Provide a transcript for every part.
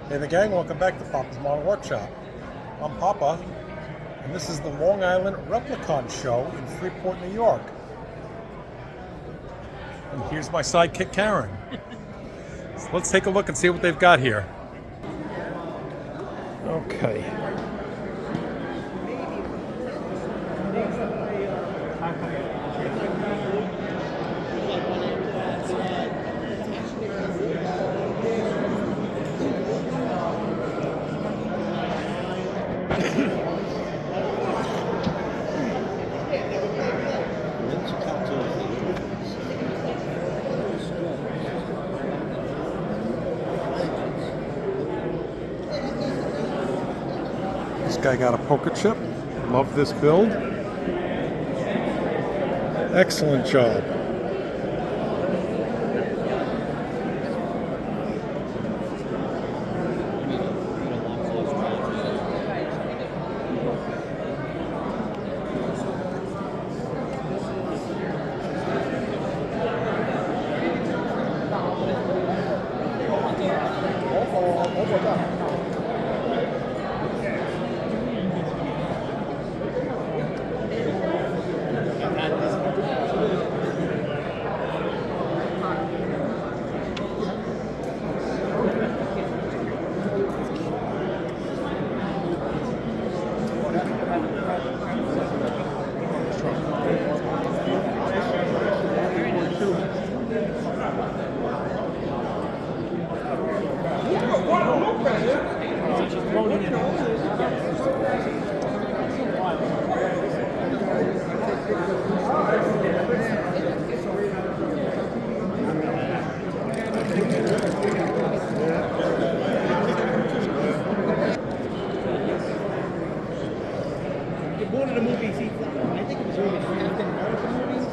Hey the gang, welcome back to Papasmodelworkshop Workshop. I'm Papa, and this is the Long Island Replicon Show in Freeport, New York. And here's my sidekick, Karen. So let's take a look and see what they've got here. Okay. This guy got a poker chip. Love this build. Excellent job. One of the movies, I think it was really Captain America movies,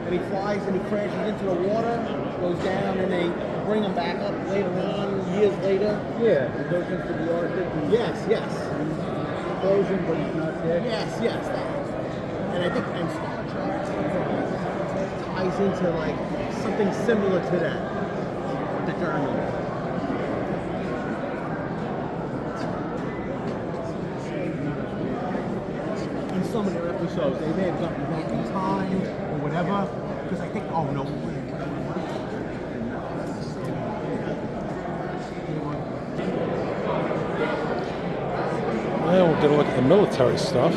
and he flies and he crashes into the water, goes down, and they bring him back up later on, years later. Yeah, he goes into the Arctic. Yes. Frozen, but he's not dead. Yes. And I think Star Trek ties into like something similar to that, the journey. In some of their episodes, they may have gotten back in time or whatever, because I think, oh no. Well, we'll get a look at the military stuff.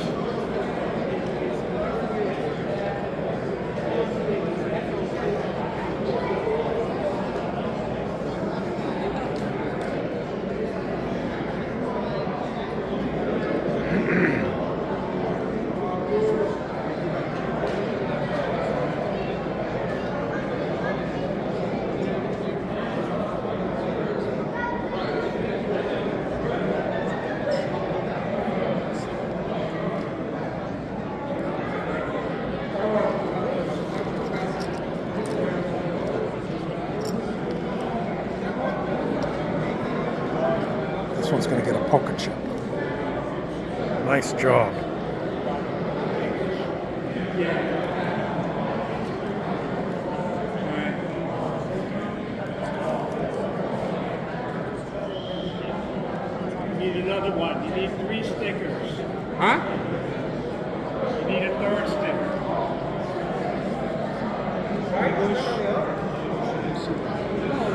This one's going to get a poker chip. Nice job. You need another one. You need 3 stickers. Huh? You need a 3rd sticker.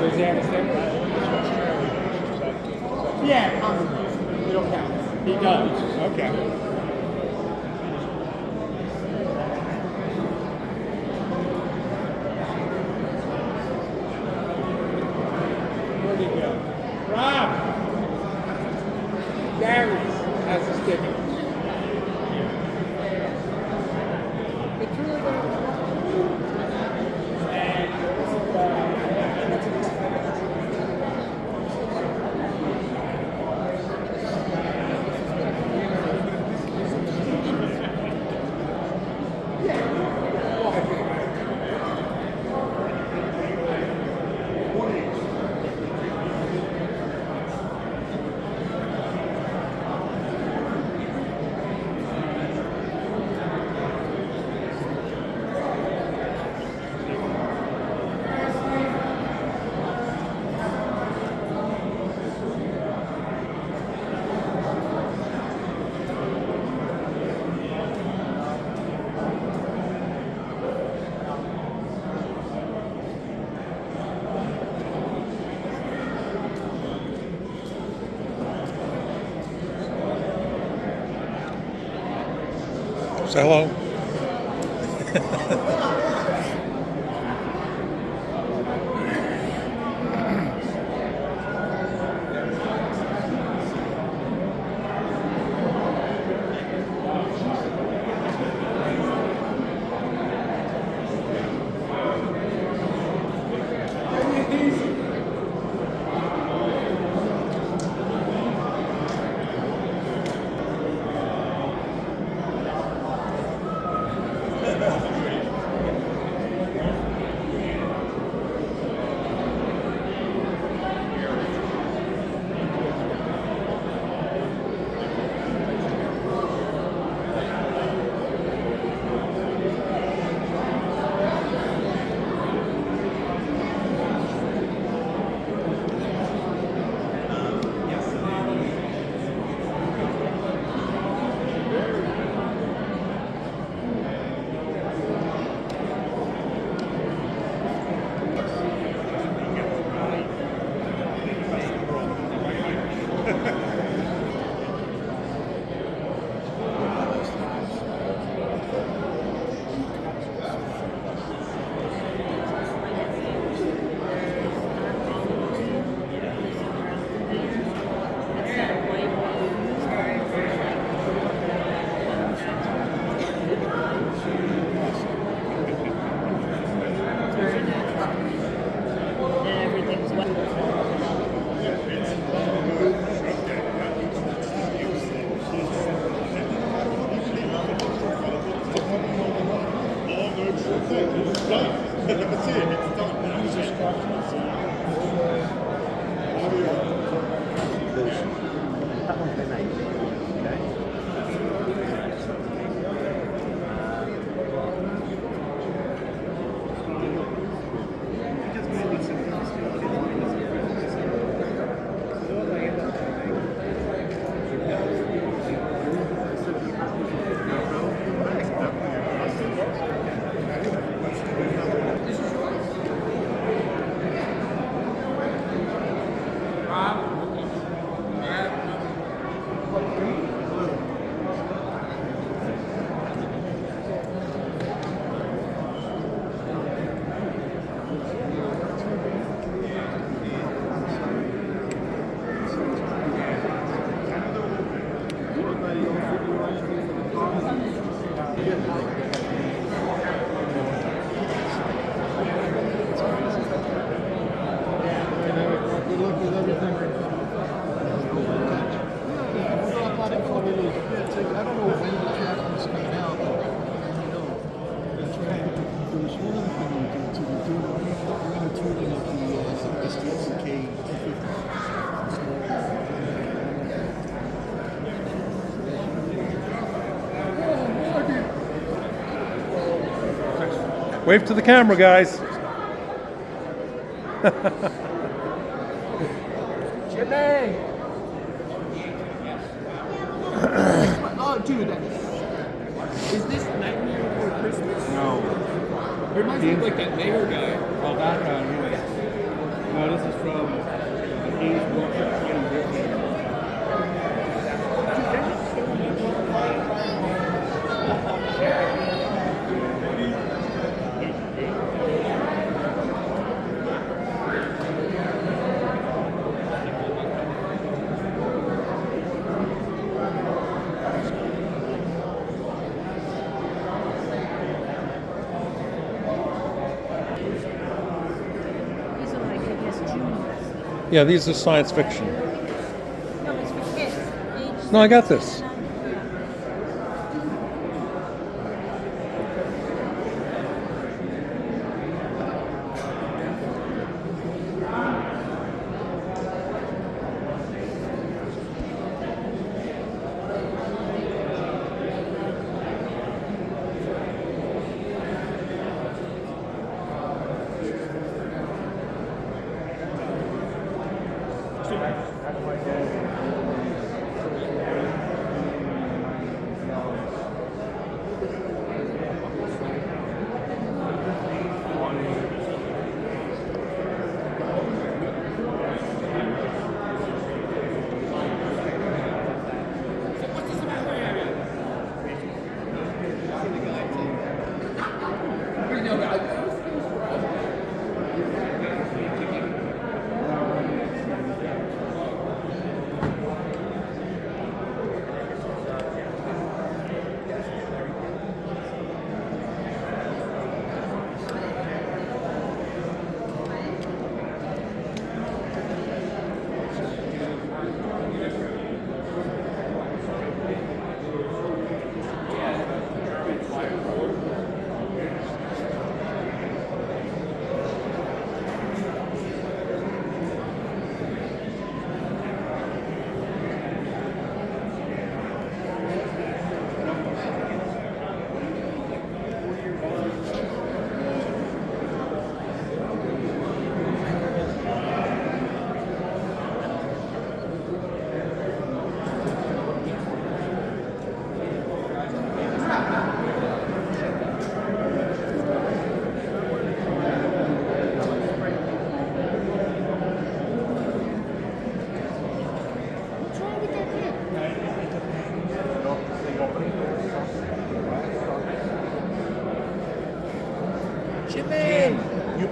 Does he have a sticker? Yeah, probably. We don't count. He does. Okay. Where'd he go? Rob! Gary has a sticker. It's really good. Say hello. That one's been made. Wave to the camera, guys. Jimmy! Oh, dude, is this Nightmare Before Christmas? No. It reminds me of like that mayor guy. Oh, that guy, yeah. No, this is from Games Workshop 2014. These are like, I guess, juniors. Yeah, these are science fiction. No, it's for kids. Age No, I got this. 7 to 9.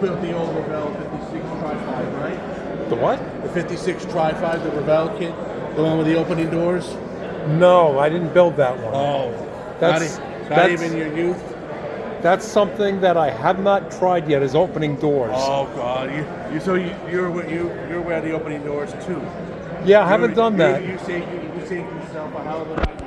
built the old Revell 56 Tri-5, right? The what? The 56 Tri-5, the Revell kit, the one with the opening doors. No, I didn't build that one. Oh, That's- not that's- even your youth. That's something that I have not tried yet, is opening doors. Oh God, you're where the opening doors too. Yeah, I haven't done that. You saved yourself a hell of a lot.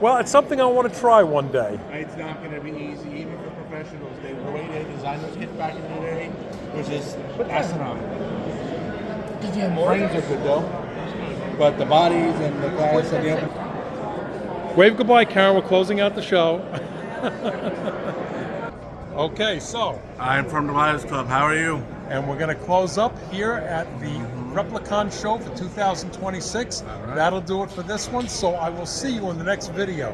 Well, it's something I want to try one day. It's not going to be easy, even for professionals. The way they designed those kits back in the day was just astronomical. Did you have more? Frames are good though, but the bodies and the glass and the open. Wave goodbye, Karen. We're closing out the show. Okay, so, I'm from the Lions Club. How are you? and we're going to close up here at the Replicon Show for 2026. All right. That'll do it for this one, so I will see you in the next video.